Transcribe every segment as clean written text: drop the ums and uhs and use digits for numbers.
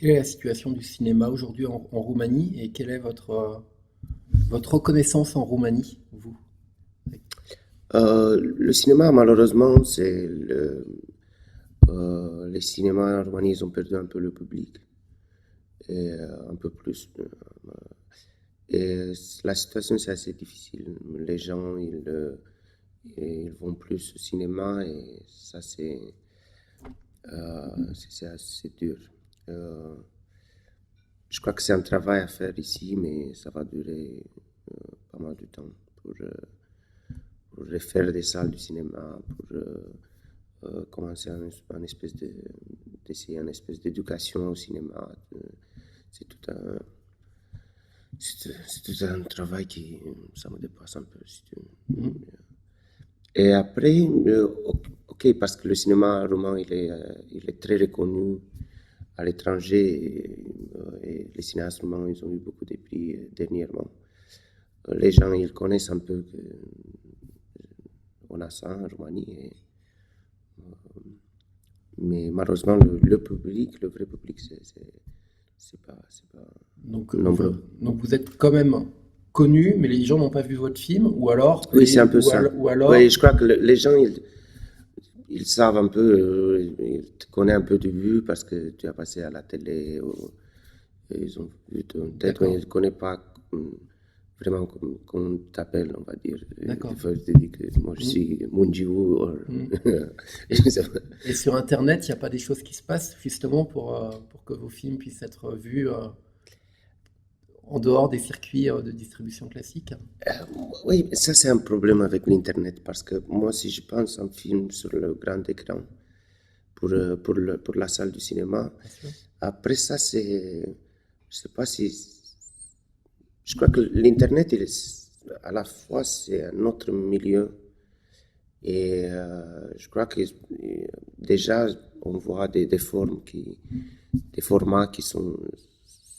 Quelle est la situation du cinéma aujourd'hui en Roumanie et quelle est votre reconnaissance en Roumanie, vous? Le cinéma, malheureusement, les cinémas en Roumanie, ils ont perdu un peu le public, et un peu plus. Et la situation, c'est assez difficile. Les gens, ils vont plus au cinéma et ça, c'est assez dur. Euh, je crois que c'est un travail à faire ici, mais ça va durer pas mal de temps pour refaire des salles de cinéma, pour commencer d'essayer une espèce d'éducation au cinéma. C'est tout un, c'est tout un travail qui, ça me dépasse un peu. Si tu veux. Et après, ok, parce que le cinéma roumain, il est très reconnu à l'étranger et les cinéastes roumains, ils ont eu beaucoup de prix dernièrement. Les gens, ils connaissent un peu qu'on a ça en Roumanie. Mais malheureusement, le public, le vrai public, c'est pas Donc, nombreux. donc vous êtes quand même connu, mais les gens n'ont pas vu votre film, ou alors, Oui, c'est un peu ça. ou alors, Oui, je crois que les gens, ils savent un peu, ils te connaissent un peu de vue parce que tu as passé à la télé, et ils ont vu ton tête, mais ils ne connaissent pas vraiment comment on t'appelle, on va dire. D'accord. Il faut te dire que moi je suis Munjiu. Et sur Internet, il n'y a pas des choses qui se passent justement pour que vos films puissent être vus en dehors des circuits de distribution classiques? Oui, ça c'est un problème avec l'Internet parce que moi, si je pense à un film sur le grand écran pour la salle du cinéma, Bien sûr. après ça, je sais pas si, je crois que l'Internet, à la fois, c'est un autre milieu et je crois que déjà, on voit des formats qui sont,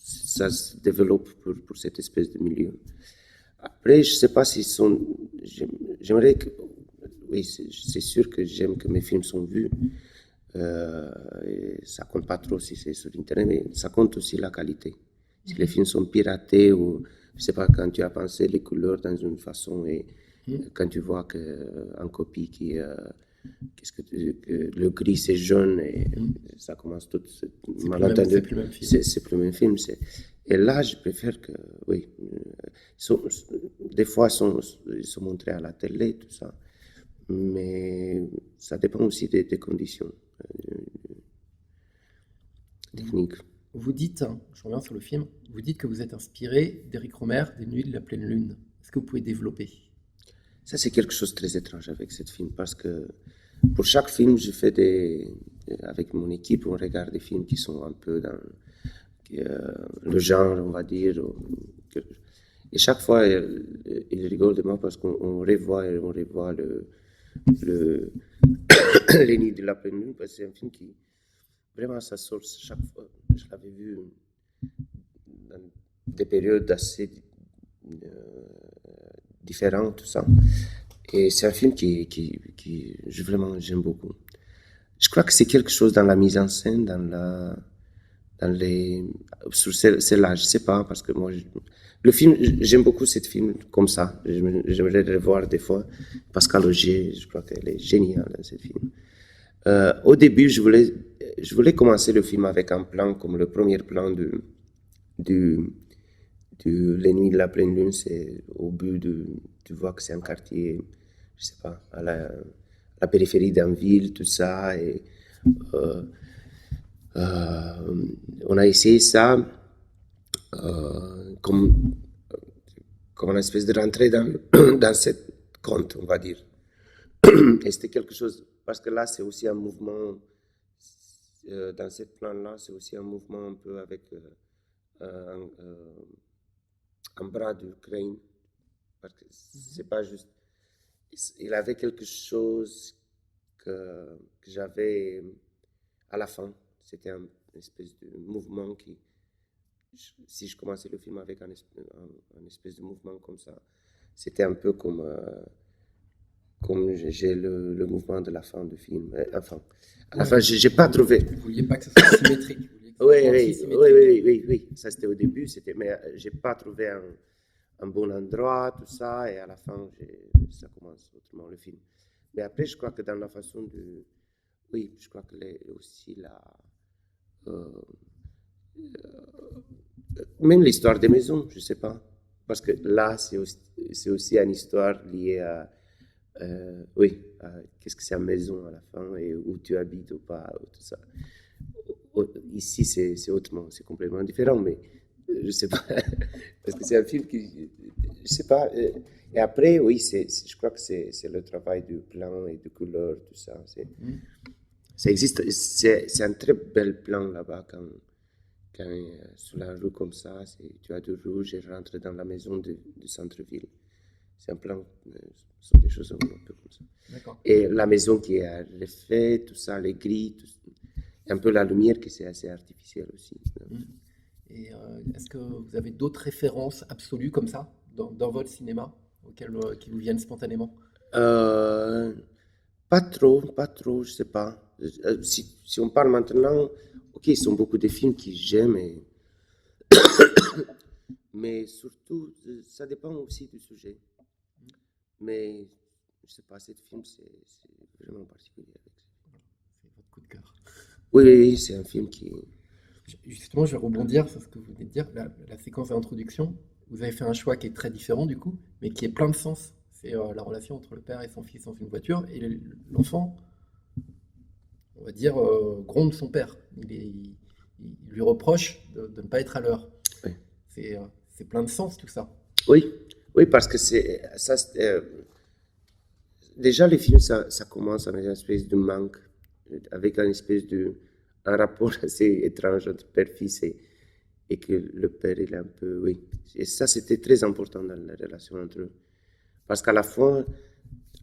ça se développe pour cette espèce de milieu. Après, je sais pas s'ils sont. J'aimerais que. Oui, c'est sûr que j'aime que mes films sont vus. Et ça compte pas trop si c'est sur Internet, mais ça compte aussi la qualité. Si les films sont piratés ou, je sais pas, quand tu as pensé les couleurs dans une façon et quand tu vois qu'en copie que le gris c'est jaune et ça commence tout malentendu. C'est plus le même film. C'est plus le même film. Et là, je préfère que, oui, des fois ils sont montrés à la télé, tout ça, mais ça dépend aussi des conditions techniques. Vous dites, je reviens sur le film, vous dites que vous êtes inspiré d'Éric Rohmer, des Nuits de la pleine lune. Est-ce que vous pouvez développer? Ça, c'est quelque chose de très étrange avec ce film parce que pour chaque film, avec mon équipe, on regarde des films qui sont un peu dans le genre, on va dire. Et chaque fois, il rigole de moi parce qu'on revoit et on revoit le Les Nuits de la pleine lune parce que c'est un film qui, vraiment, ça sort chaque fois. Je l'avais vu dans des périodes assez différentes, tout ça. Et c'est un film vraiment, j'aime beaucoup. Je crois que c'est quelque chose dans la mise en scène, sur celle-là, je sais pas, parce que moi, le film, j'aime beaucoup ce film comme ça. J'aimerais le voir des fois. Pascal Augier, je crois qu'elle est géniale dans ce film. Au début, je voulais commencer le film avec un plan comme le premier plan de Les Nuits de la pleine lune, c'est au but tu vois que c'est un quartier, je sais pas, à la périphérie d'une ville, tout ça, et euh, on a essayé ça comme une espèce de rentrée dans cette conte, on va dire. Et c'était quelque chose, parce que là, c'est aussi un mouvement, dans cette plan-là, c'est aussi un mouvement un peu avec un bras d'Ukraine, parce que c'est pas juste. Il avait quelque chose que j'avais à la fin. C'était une espèce de mouvement qui, si je commençais le film avec un espèce de mouvement comme ça, c'était un peu comme j'ai le mouvement de la fin du film. Enfin, à la fin, j'ai pas trouvé. Vous vouliez pas que ce soit symétrique. Vous vouliez que Oui, Antisymétrique. oui. Ça, c'était au début, mais j'ai pas trouvé un bon endroit, tout ça, et à la fin, ça commence autrement, le film. Mais après, je crois que dans la façon de... Oui, je crois que aussi euh, même l'histoire des maisons, je sais pas. Parce que là, c'est aussi une histoire liée à... oui, qu'est-ce que c'est une maison à la fin, et où tu habites ou pas, ou tout ça. Ici, c'est autrement, c'est complètement différent, mais je sais pas, parce que c'est un film qui, je sais pas. Et après, oui, je crois que c'est le travail du plan et de couleur, tout ça. Ça existe, c'est un très bel plan là-bas quand sur la rue comme ça, tu as du rouge et rentre dans la maison du centre-ville. C'est un plan, ce sont des choses un peu comme ça. D'accord. Et la maison qui est refaite, tout ça, les grilles, un peu la lumière qui c'est assez artificielle aussi. Et est-ce que vous avez d'autres références absolues comme ça dans votre cinéma qui vous viennent spontanément? Euh, pas trop, je sais pas. Si on parle maintenant, ok, ils sont beaucoup de films que j'aime, mais surtout, ça dépend aussi du sujet. Mais je sais pas, ce film, c'est vraiment particulier. C'est votre coup de cœur. Oui, c'est un film qui... Justement, je vais rebondir sur ce que vous venez de dire, la séquence d'introduction. Vous avez fait un choix qui est très différent du coup, mais qui est plein de sens. C'est la relation entre le père et son fils dans une voiture, et l'enfant, on va dire, gronde son père. Il lui reproche de ne pas être à l'heure. Oui. C'est plein de sens tout ça. Oui, parce que déjà le film, ça commence avec une espèce de manque, avec un rapport assez étrange entre père-fils et que le père, il est un peu, oui. Et ça, c'était très important dans la relation entre eux. Parce qu'à la fin,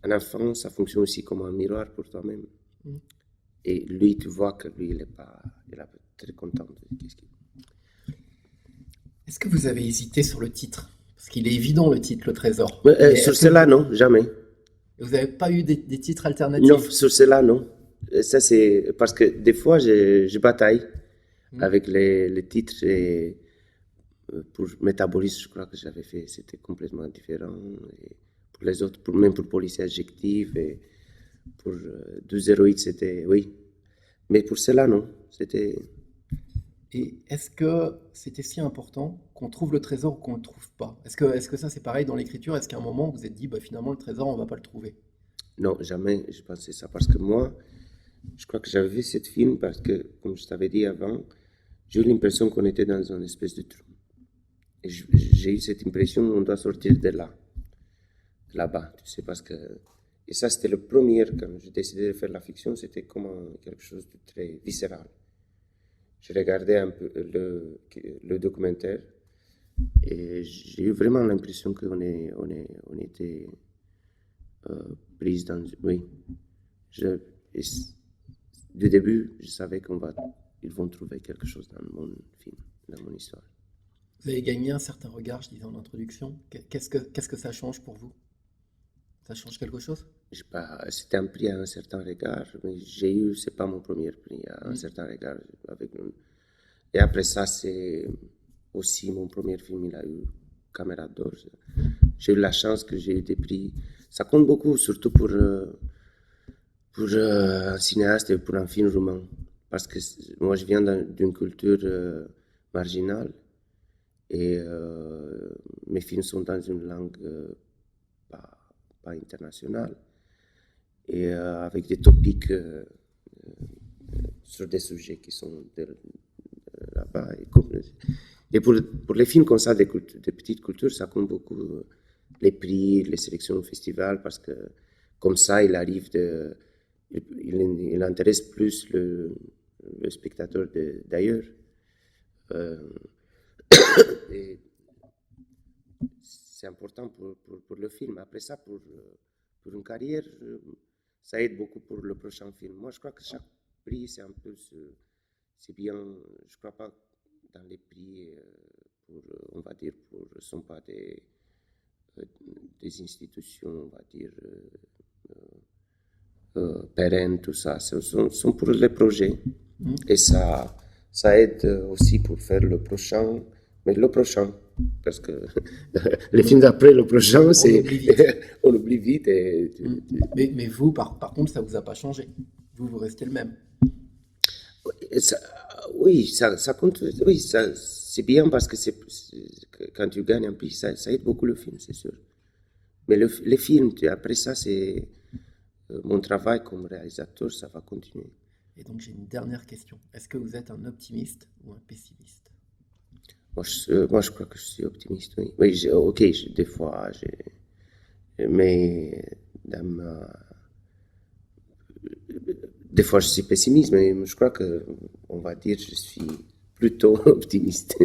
un enfant, ça fonctionne aussi comme un miroir pour toi-même. Et lui, tu vois que lui, il est pas très content de ce qu'il... Est-ce que vous avez hésité sur le titre? Parce qu'il est évident le titre, Le Trésor. Sur cela, non, jamais. Vous n'avez pas eu des titres Non, alternatifs? sur cela, non. Ça, c'est parce que des fois, je bataille avec les titres et pour Métabolisme, je crois que j'avais fait, c'était complètement différent. Et pour les autres, même pour Police Adjectif et pour 208, c'était, oui. Mais pour cela, non. C'était... Et est-ce que c'était si important qu'on trouve le trésor ou qu'on ne le trouve pas? Est-ce que ça c'est pareil dans l'écriture? Est-ce qu'à un moment vous vous êtes dit, bah, finalement le trésor on va pas le trouver? Non, jamais je pensais ça. Parce que moi, je crois que j'avais vu ce film parce que, comme je t'avais dit avant, j'ai eu l'impression qu'on était dans une espèce de trou. Et j'ai eu cette impression qu'on doit sortir de là-bas, tu sais, parce que... Et ça, c'était le premier, quand j'ai décidé de faire la fiction, c'était comme quelque chose de très viscéral. Je regardais un peu le documentaire et j'ai eu vraiment l'impression qu'on était pris dans... Oui. Du début, je savais ils vont trouver quelque chose dans mon film, dans mon histoire. Vous avez gagné un certain regard, je disais en introduction. Qu'est-ce que ça change pour vous? Ça change quelque chose? Je sais pas, c'était un prix à un certain regard, mais c'est pas mon premier prix à un certain regard. Et après ça, c'est aussi mon premier film, il a eu Caméra d'or. J'ai eu la chance que j'ai eu des prix. Ça compte beaucoup, surtout pour un cinéaste et pour un film roumain. Parce que moi, je viens d'une culture marginale et mes films sont dans une langue pas internationale et avec des topics sur des sujets qui sont là-bas. Et pour les films comme ça, des petites cultures, ça compte beaucoup les prix, les sélections au festival, parce que comme ça, il intéresse plus le spectateur d'ailleurs. Et c'est important pour le film. Après ça, pour une carrière, ça aide beaucoup pour le prochain film. Moi, je crois que chaque prix, c'est un peu... C'est bien, je ne crois pas dans les prix, on va dire, sont pas des institutions, on va dire, pérennes, tout ça. Sont pour les projets. Et ça ça aide aussi pour faire le prochain, mais le prochain, parce que les films d'après le prochain, c'est oublie vite. on oublie vite. Mais vous, par contre, ça vous a pas changé. Vous restez le même. Ça, oui, ça compte. Oui, ça, c'est bien parce que quand tu gagnes un prix, ça aide beaucoup le film, c'est sûr. Mais les films, après ça, c'est mon travail comme réalisateur, ça va continuer. Et donc j'ai une dernière question. Est-ce que vous êtes un optimiste ou un pessimiste? Moi, je crois que je suis optimiste, oui. Oui, ok, des fois, mais des fois, je suis pessimiste, mais je crois que, on va dire, je suis plutôt optimiste.